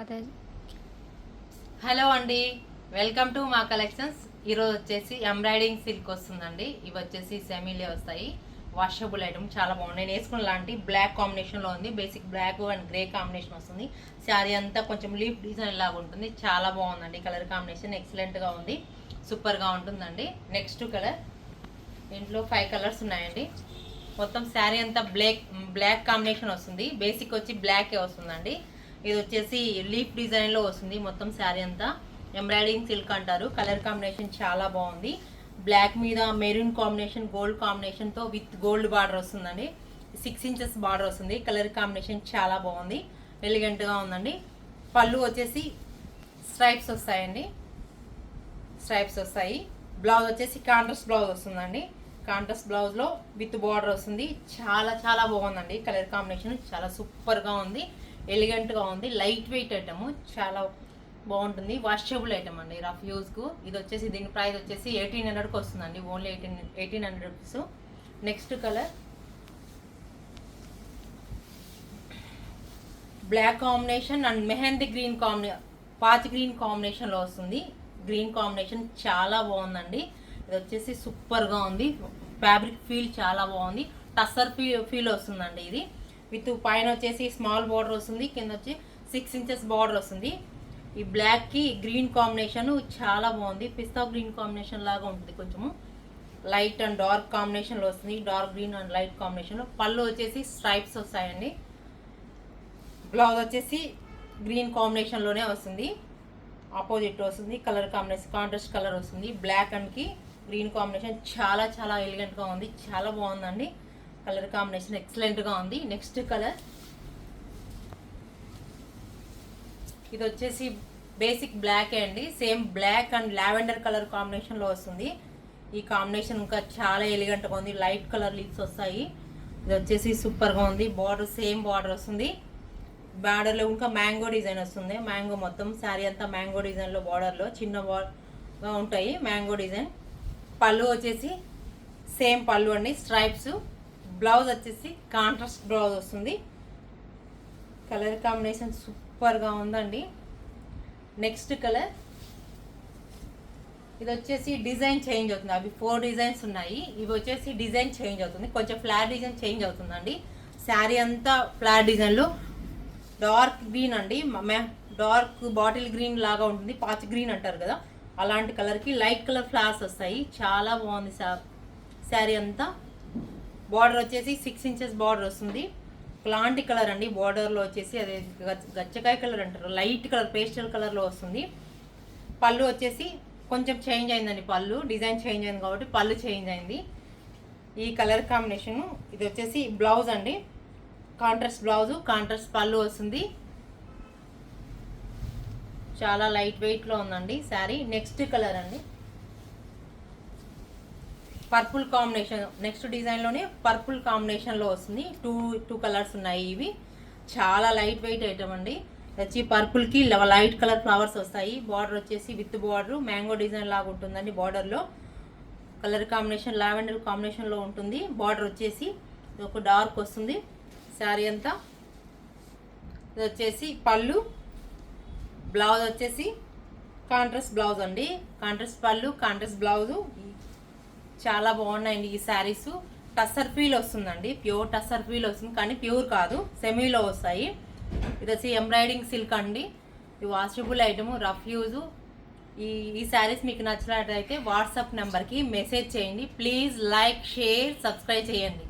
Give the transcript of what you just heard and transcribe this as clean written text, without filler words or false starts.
అదే హలో అండి, welcome to మా కలెక్షన్స్. ఈరోజు వచ్చేసి ఎంబ్రాయిడింగ్ సిల్క్ వస్తుందండి. ఇవి వచ్చేసి సెమీలే వస్తాయి. వాషబుల్ ఐటమ్ చాలా బాగుంది. నేను వేసుకున్న లాంటి బ్లాక్ కాంబినేషన్లో ఉంది. Basic black and grey combination వస్తుంది. శారీ అంతా కొంచెం లీఫ్ డిజైన్ లాగా ఉంటుంది. చాలా బాగుందండి. కలర్ కాంబినేషన్ ఎక్సలెంట్గా ఉంది. సూపర్గా ఉంటుందండి. నెక్స్ట్ కలర్, దీంట్లో 5 కలర్స్ ఉన్నాయండి. మొత్తం శారీ అంతా బ్లాక్ కాంబినేషన్ వస్తుంది. బేసిక్ వచ్చి బ్లాకే వస్తుందండి. ఇది వచ్చేసి లీఫ్ డిజైన్లో వస్తుంది. మొత్తం శారీ అంతా ఎంబ్రాయిడింగ్ సిల్క్ అంటారు. కలర్ కాంబినేషన్ చాలా బాగుంది. బ్లాక్ మీద మెరూన్ కాంబినేషన్, గోల్డ్ కాంబినేషన్తో విత్ గోల్డ్ బార్డర్ వస్తుందండి. 6 ఇంచెస్ బార్డర్ వస్తుంది. కలర్ కాంబినేషన్ చాలా బాగుంది, ఎలిగెంట్గా ఉందండి. పళ్ళు వచ్చేసి స్ట్రైప్స్ వస్తాయండి, స్ట్రైప్స్ వస్తాయి. బ్లౌజ్ వచ్చేసి కాంట్రాస్ట్ బ్లౌజ్ వస్తుందండి. కాంట్రాస్ట్ బ్లౌజ్లో విత్ బార్డర్ వస్తుంది. చాలా చాలా బాగుందండి. కలర్ కాంబినేషన్ చాలా సూపర్గా ఉంది, ఎలిగెంట్గా ఉంది. లైట్ వెయిట్ ఐటమ్, చాలా బాగుంటుంది. వాషబుల్ ఐటమ్ అండి, రఫ్ యూజ్కు. ఇది వచ్చేసి దీని ప్రైస్ వచ్చేసి 1800కి వస్తుందండి. Only 1800 rupees. Next colour black combination and mehndi green పాచ్ గ్రీన్ కాంబినేషన్లో వస్తుంది. గ్రీన్ కాంబినేషన్ చాలా బాగుందండి. ఇది వచ్చేసి సూపర్గా ఉంది. ఫ్యాబ్రిక్ ఫీల్ చాలా బాగుంది. టస్సర్ ఫీల్ వస్తుందండి. ఇది విత్ పైన వచ్చేసి స్మాల్ బార్డర్ వస్తుంది, కింద వచ్చి 6 ఇంచెస్ బార్డర్ వస్తుంది. ఈ బ్లాక్కి గ్రీన్ కాంబినేషన్ చాలా బాగుంది. పిస్తా గ్రీన్ కాంబినేషన్ లాగా ఉంటుంది. కొంచెము లైట్ అండ్ డార్క్ కాంబినేషన్లో వస్తుంది. డార్క్ గ్రీన్ అండ్ లైట్ కాంబినేషన్లో. పళ్ళు వచ్చేసి స్ట్రైప్స్ వస్తాయండి. బ్లౌజ్ వచ్చేసి గ్రీన్ కాంబినేషన్లోనే వస్తుంది. ఆపోజిట్ వస్తుంది. కలర్ కాంబినేషన్ కాంట్రాస్ట్ కలర్ వస్తుంది. బ్లాక్ అండ్కి గ్రీన్ కాంబినేషన్ చాలా చాలా ఎలిగెంట్గా ఉంది. చాలా బాగుందండి. కలర్ కాంబినేషన్ ఎక్సలెంట్గా ఉంది. నెక్స్ట్ కలర్, ఇది వచ్చేసి బేసిక్ బ్లాక్ అండి. Same black and lavender colour combination వస్తుంది. ఈ కాంబినేషన్ ఇంకా చాలా ఎలిగెంట్గా ఉంది. లైట్ కలర్ లీవ్స్ వస్తాయి. ఇది వచ్చేసి సూపర్గా ఉంది. బార్డర్ సేమ్ బార్డర్ వస్తుంది. బార్డర్లో ఇంకా మ్యాంగో డిజైన్ వస్తుంది. మ్యాంగో మొత్తం శారీ అంతా మ్యాంగో డిజైన్లో బార్డర్లో చిన్న బార్డర్గా ఉంటాయి మ్యాంగో డిజైన్. పళ్ళు వచ్చేసి సేమ్ పళ్ళు అండి, స్ట్రైప్స్. బ్లౌజ్ వచ్చేసి కాంట్రాస్ట్ బ్లౌజ్ వస్తుంది. కలర్ కాంబినేషన్ సూపర్గా ఉందండి. నెక్స్ట్ కలర్, ఇది వచ్చేసి డిజైన్ చేంజ్ అవుతుంది. అవి 4 డిజైన్స్ ఉన్నాయి. ఇవి వచ్చేసి డిజైన్ చేంజ్ అవుతుంది. కొంచెం ఫ్లాట్ డిజైన్ చేంజ్ అవుతుందండి. శారీ అంతా ఫ్లాట్ డిజైన్లో డార్క్ గ్రీన్ అండి. డార్క్ బాటిల్ గ్రీన్ లాగా ఉంటుంది. పాచ్ గ్రీన్ అంటారు కదా, అలాంటి కలర్కి లైట్ కలర్ ఫ్లవర్స్ వస్తాయి. చాలా బాగుంది శారీ అంతా. బార్డర్ వచ్చేసి 6 ఇంచెస్ బార్డర్ వస్తుంది. ప్లాంటి కలర్ అండి. బార్డర్లో వచ్చేసి అదే గచ్చకాయ కలర్ అంటారు, లైట్ కలర్ పేస్టల్ కలర్లో వస్తుంది. పళ్ళు వచ్చేసి కొంచెం చేంజ్ అయిందండి. పళ్ళు డిజైన్ చేంజ్ అయింది కాబట్టి పళ్ళు చేంజ్ అయింది. ఈ కలర్ కాంబినేషను. ఇది వచ్చేసి బ్లౌజ్ అండి, కాంట్రాస్ట్ బ్లౌజు, కాంట్రాస్ట్ పళ్ళు వస్తుంది. చాలా లైట్ వెయిట్లో ఉందండి శారీ. నెక్స్ట్ కలర్ అండి, పర్పుల్ కాంబినేషన్. నెక్స్ట్ డిజైన్లోనే పర్పుల్ కాంబినేషన్లో వస్తుంది. టూ కలర్స్ ఉన్నాయి. ఇవి చాలా లైట్ వెయిట్ ఐటమ్ అండి. వచ్చి పర్పుల్కి లైట్ కలర్ ఫ్లవర్స్ వస్తాయి. బార్డర్ వచ్చేసి విత్ బార్డర్ మ్యాంగో డిజైన్ లాగా ఉంటుందండి. బార్డర్లో కలర్ కాంబినేషన్ లావెండర్ కాంబినేషన్లో ఉంటుంది. బార్డర్ వచ్చేసి ఒక డార్క్ వస్తుంది శారీ అంతా. ఇది వచ్చేసి పళ్ళు. బ్లౌజ్ వచ్చేసి కాంట్రాస్ట్ బ్లౌజ్ అండి. కాంట్రాస్ట్ పళ్ళు, కాంట్రాస్ట్ బ్లౌజు. చాలా బాగున్నాయండి ఈ శారీస్. టస్సర్ ఫీల్ వస్తుందండి, ప్యూర్ టస్సర్ ఫీల్ వస్తుంది, కానీ ప్యూర్ కాదు, సెమీలో వస్తాయి. ఇది వచ్చి ఎంబ్రాయిడింగ్ సిల్క్ అండి. ఇది వాషబుల్ ఐటమ్, రఫ్ యూజు. ఈ శారీస్ మీకు నచ్చినట్లయితే వాట్సాప్ నెంబర్కి మెసేజ్ చేయండి. ప్లీజ్ లైక్, షేర్, సబ్స్క్రైబ్ చేయండి.